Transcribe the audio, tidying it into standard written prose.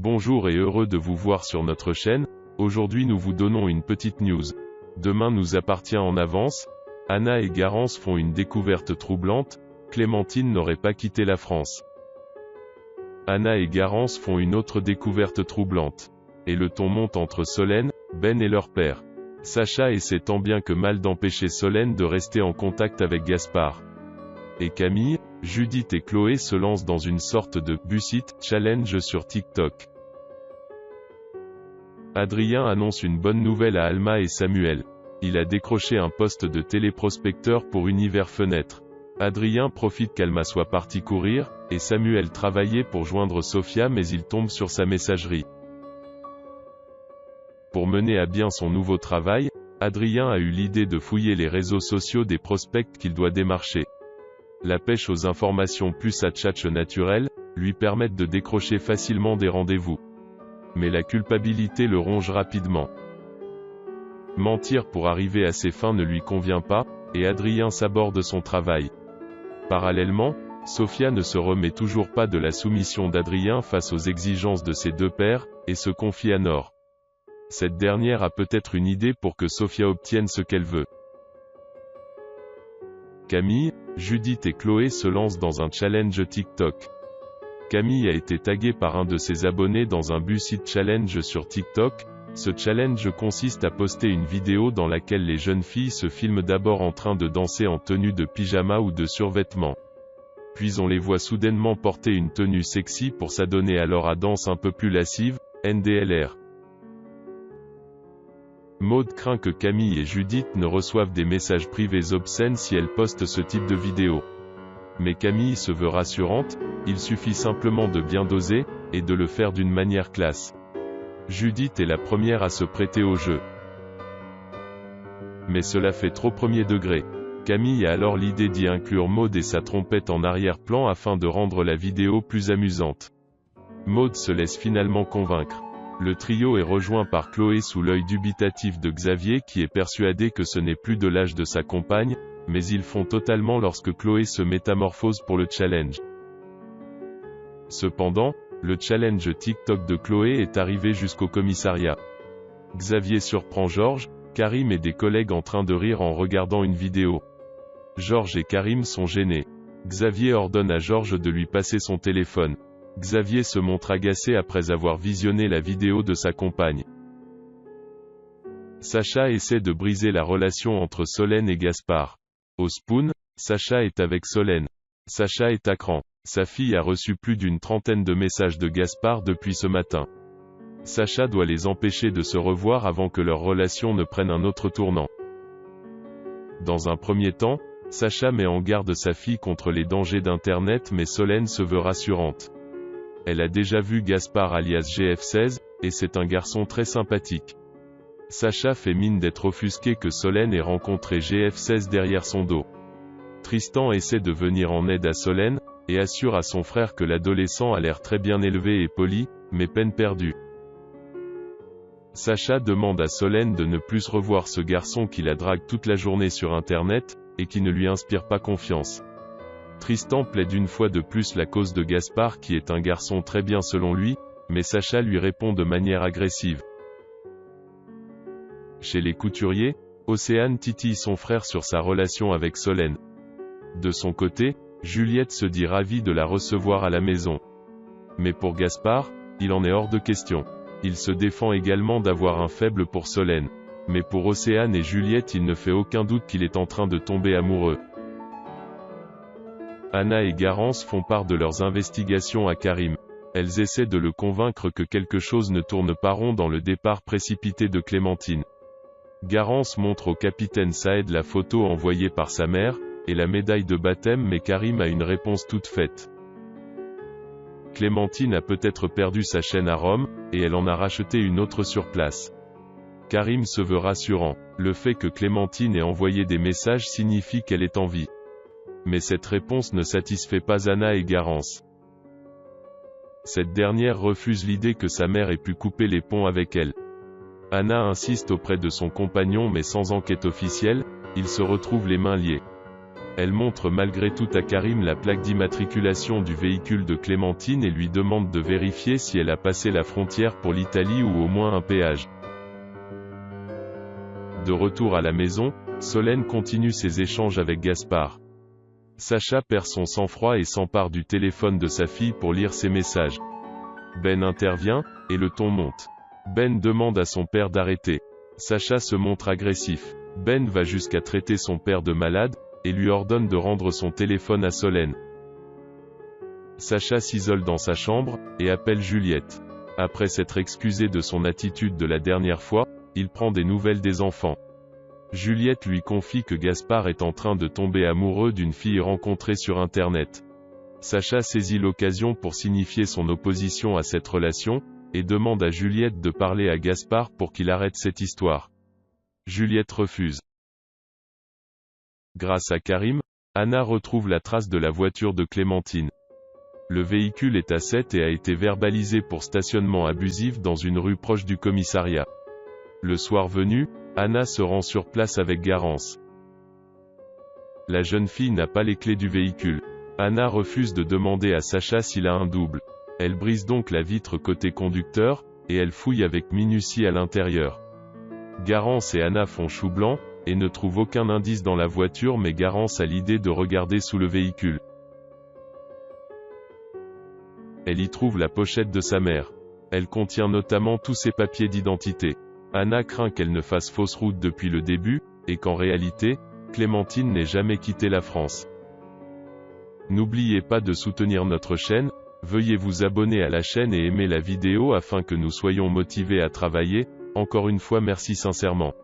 Bonjour et heureux de vous voir sur notre chaîne. Aujourd'hui nous vous donnons une petite news. Demain nous appartient en avance. Anna et Garance font une découverte troublante. Clémentine n'aurait pas quitté la France. Anna et Garance font une autre découverte troublante. Et le ton monte entre Solène, Ben et leur père. Sacha essaie tant bien que mal d'empêcher Solène de rester en contact avec Gaspard. Et Camille, Judith et Chloé se lancent dans une sorte de « Bussit Challenge » sur TikTok. Adrien annonce une bonne nouvelle à Alma et Samuel. Il a décroché un poste de téléprospecteur pour Univers Fenêtre. Adrien profite qu'Alma soit partie courir, et Samuel travaillait pour joindre Sophia mais il tombe sur sa messagerie. Pour mener à bien son nouveau travail, Adrien a eu l'idée de fouiller les réseaux sociaux des prospects qu'il doit démarcher. La pêche aux informations plus à tchatch naturel, lui permettent de décrocher facilement des rendez-vous. Mais la culpabilité le ronge rapidement. Mentir pour arriver à ses fins ne lui convient pas, et Adrien s'aborde son travail. Parallèlement, Sophia ne se remet toujours pas de la soumission d'Adrien face aux exigences de ses deux pères, et se confie à Nord. Cette dernière a peut-être une idée pour que Sophia obtienne ce qu'elle veut. Camille, Judith et Chloé se lancent dans un challenge TikTok. Camille a été taguée par un de ses abonnés dans un Bussit Challenge sur TikTok. Ce challenge consiste à poster une vidéo dans laquelle les jeunes filles se filment d'abord en train de danser en tenue de pyjama ou de survêtement. Puis on les voit soudainement porter une tenue sexy pour s'adonner alors à danse un peu plus lascive, NDLR. Maud craint que Camille et Judith ne reçoivent des messages privés obscènes si elles postent ce type de vidéo. Mais Camille se veut rassurante, il suffit simplement de bien doser, et de le faire d'une manière classe. Judith est la première à se prêter au jeu. Mais cela fait trop premier degré. Camille a alors l'idée d'y inclure Maud et sa trompette en arrière-plan afin de rendre la vidéo plus amusante. Maud se laisse finalement convaincre. Le trio est rejoint par Chloé sous l'œil dubitatif de Xavier qui est persuadé que ce n'est plus de l'âge de sa compagne, mais ils font totalement lorsque Chloé se métamorphose pour le challenge. Cependant, le challenge TikTok de Chloé est arrivé jusqu'au commissariat. Xavier surprend Georges, Karim et des collègues en train de rire en regardant une vidéo. Georges et Karim sont gênés. Xavier ordonne à Georges de lui passer son téléphone. Xavier se montre agacé après avoir visionné la vidéo de sa compagne. Sacha essaie de briser la relation entre Solène et Gaspard. Au Spoon, Sacha est avec Solène. Sacha est à cran. Sa fille a reçu plus d'une trentaine de messages de Gaspard depuis ce matin. Sacha doit les empêcher de se revoir avant que leur relation ne prenne un autre tournant. Dans un premier temps, Sacha met en garde sa fille contre les dangers d'Internet mais Solène se veut rassurante. Elle a déjà vu Gaspard alias GF16, et c'est un garçon très sympathique. Sacha fait mine d'être offusqué que Solène ait rencontré GF16 derrière son dos. Tristan essaie de venir en aide à Solène, et assure à son frère que l'adolescent a l'air très bien élevé et poli, mais peine perdue. Sacha demande à Solène de ne plus revoir ce garçon qui la drague toute la journée sur Internet, et qui ne lui inspire pas confiance. Tristan plaide une fois de plus la cause de Gaspard qui est un garçon très bien selon lui, mais Sacha lui répond de manière agressive. Chez les couturiers, Océane titille son frère sur sa relation avec Solène. De son côté, Juliette se dit ravie de la recevoir à la maison. Mais pour Gaspard, il en est hors de question. Il se défend également d'avoir un faible pour Solène. Mais pour Océane et Juliette il ne fait aucun doute qu'il est en train de tomber amoureux. Anna et Garance font part de leurs investigations à Karim. Elles essaient de le convaincre que quelque chose ne tourne pas rond dans le départ précipité de Clémentine. Garance montre au capitaine Saed la photo envoyée par sa mère, et la médaille de baptême mais Karim a une réponse toute faite. Clémentine a peut-être perdu sa chaîne à Rome, et elle en a racheté une autre sur place. Karim se veut rassurant. Le fait que Clémentine ait envoyé des messages signifie qu'elle est en vie. Mais cette réponse ne satisfait pas Anna et Garance. Cette dernière refuse l'idée que sa mère ait pu couper les ponts avec elle. Anna insiste auprès de son compagnon mais sans enquête officielle, ils se retrouvent les mains liées. Elle montre malgré tout à Karim la plaque d'immatriculation du véhicule de Clémentine et lui demande de vérifier si elle a passé la frontière pour l'Italie ou au moins un péage. De retour à la maison, Solène continue ses échanges avec Gaspard. Sacha perd son sang-froid et s'empare du téléphone de sa fille pour lire ses messages. Ben intervient, et le ton monte. Ben demande à son père d'arrêter. Sacha se montre agressif. Ben va jusqu'à traiter son père de malade, et lui ordonne de rendre son téléphone à Solène. Sacha s'isole dans sa chambre, et appelle Juliette. Après s'être excusé de son attitude de la dernière fois, il prend des nouvelles des enfants. Juliette lui confie que Gaspard est en train de tomber amoureux d'une fille rencontrée sur Internet. Sacha saisit l'occasion pour signifier son opposition à cette relation, et demande à Juliette de parler à Gaspard pour qu'il arrête cette histoire. Juliette refuse. Grâce à Karim, Anna retrouve la trace de la voiture de Clémentine. Le véhicule est à 7 et a été verbalisé pour stationnement abusif dans une rue proche du commissariat. Le soir venu, Anna se rend sur place avec Garance. La jeune fille n'a pas les clés du véhicule. Anna refuse de demander à Sacha s'il a un double. Elle brise donc la vitre côté conducteur, et elle fouille avec minutie à l'intérieur. Garance et Anna font chou blanc, et ne trouvent aucun indice dans la voiture, mais Garance a l'idée de regarder sous le véhicule. Elle y trouve la pochette de sa mère. Elle contient notamment tous ses papiers d'identité. Anna craint qu'elle ne fasse fausse route depuis le début, et qu'en réalité, Clémentine n'ait jamais quitté la France. N'oubliez pas de soutenir notre chaîne, veuillez vous abonner à la chaîne et aimer la vidéo afin que nous soyons motivés à travailler. Encore une fois merci sincèrement.